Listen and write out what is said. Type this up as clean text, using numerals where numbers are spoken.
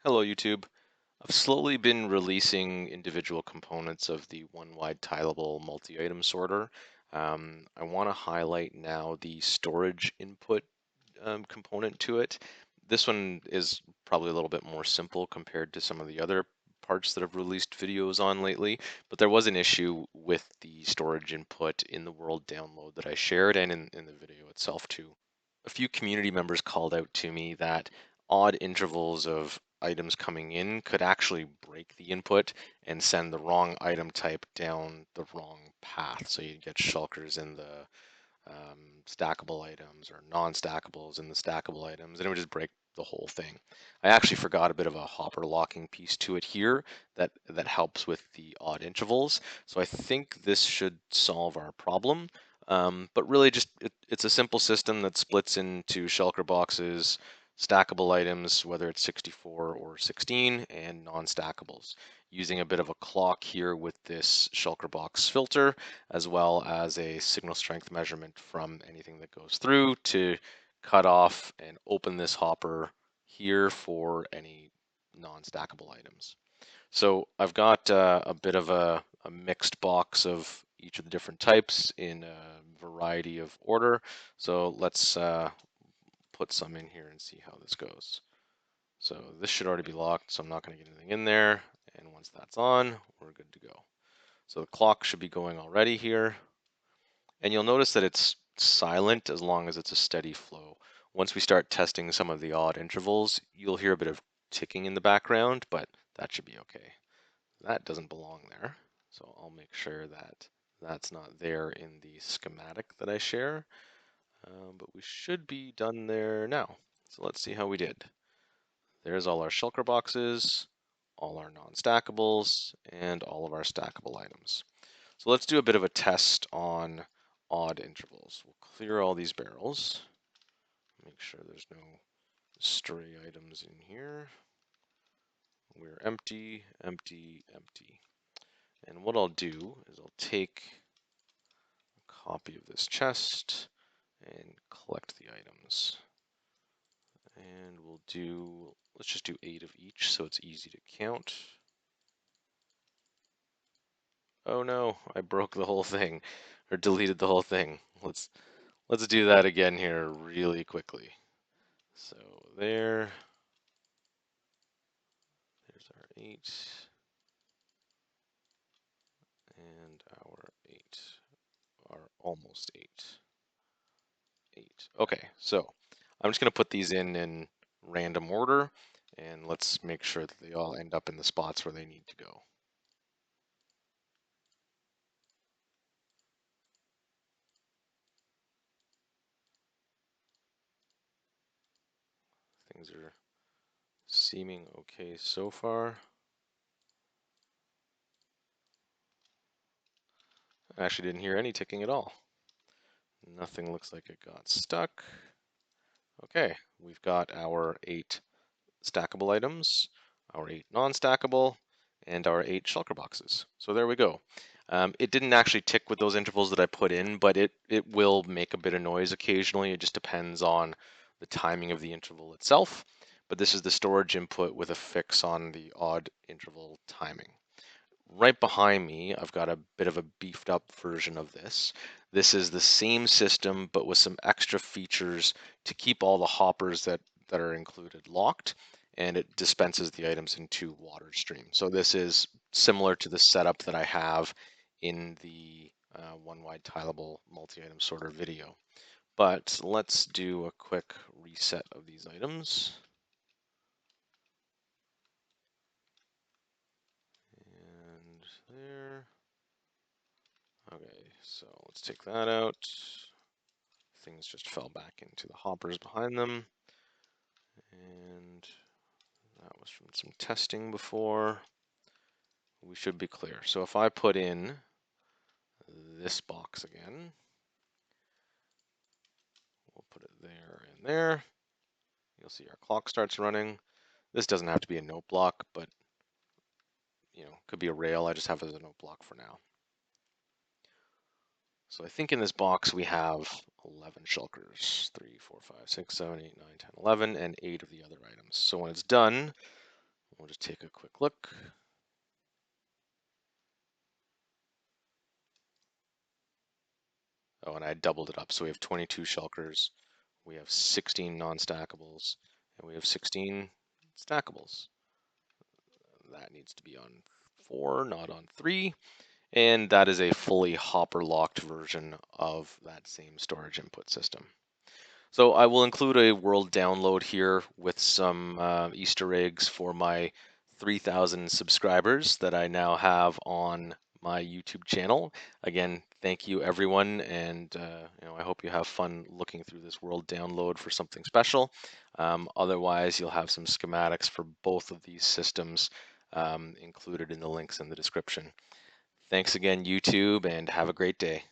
Hello, YouTube. I've slowly been releasing individual components of the one-wide tileable multi-item sorter. I want to highlight now the storage input component to it. This one is probably a little bit more simple compared to some of the other parts that I've released videos on lately, but there was an issue with the storage input in the world download that I shared and in the video itself too. A few community members called out to me that odd intervals of items coming in could actually break the input and send the wrong item type down the wrong path. So you get shulkers in the stackable items or non-stackables in the stackable items, and it would just break the whole thing. I actually forgot a bit of a hopper locking piece to it here that helps with the odd intervals. So I think this should solve our problem. But really just it's a simple system that splits into shulker boxes, stackable items, whether it's 64 or 16, and non-stackables, using a bit of a clock here with this shulker box filter, as well as a signal strength measurement from anything that goes through to cut off and open this hopper here for any non-stackable items. So I've got a bit of a mixed box of each of the different types in a variety of order. So let's put some in here and see how this goes. So this should already be locked, so I'm not going to get anything in there. And once that's on, we're good to go. So the clock should be going already here. And you'll notice that it's silent as long as it's a steady flow. Once we start testing some of the odd intervals, you'll hear a bit of ticking in the background, but that should be okay. That doesn't belong there. So I'll make sure that that's not there in the schematic that I share. But we should be done there now. So let's see how we did. There's all our shulker boxes, all our non-stackables, and all of our stackable items. So let's do a bit of a test on odd intervals. We'll clear all these barrels. Make sure there's no stray items in here. We're empty, empty, empty. And what I'll do is I'll take a copy of this chest and collect the items. And we'll do, let's just do 8 of each so it's easy to count. Oh no, I broke the whole thing, or deleted the whole thing. Let's do that again here really quickly. So there's our 8, and our 8, our almost 8. 8. Okay, so I'm just going to put these in random order, and let's make sure that they all end up in the spots where they need to go. Things are seeming okay so far. I actually didn't hear any ticking at all. Nothing looks like it got stuck. Okay, we've got our 8 stackable items, our 8 non-stackable, and our 8 shulker boxes. So there we go. It didn't actually tick with those intervals that I put in, but it will make a bit of noise occasionally. It just depends on the timing of the interval itself. But this is the storage input with a fix on the odd interval timing. Right behind me, I've got a bit of a beefed up version of this. This is the same system, but with some extra features to keep all the hoppers that are included locked, and it dispenses the items in 2 water streams. So this is similar to the setup that I have in the one-wide tileable multi-item sorter video. But let's do a quick reset of these items. And there. Okay, so let's take that out. Things just fell back into the hoppers behind them. And that was from some testing before. We should be clear. So if I put in this box again, we'll put it there and there. You'll see our clock starts running. This doesn't have to be a note block, but could be a rail. I just have it as a note block for now. So I think in this box we have 11 shulkers, 3, 4, 5, 6, 7, 8, 9, 10, 11, and 8 of the other items. So when it's done, We'll just take a quick look. Oh, and I doubled it up. So we have 22 shulkers, we have 16 non-stackables, and we have 16 stackables. That needs to be on 4, not on 3. And that is a fully hopper locked version of that same storage input system. So I will include a world download here with some Easter eggs for my 3,000 subscribers that I now have on my YouTube channel. Again, thank you everyone, and I hope you have fun looking through this world download for something special. Otherwise, you'll have some schematics for both of these systems included in the links in the description. Thanks again, YouTube, and have a great day.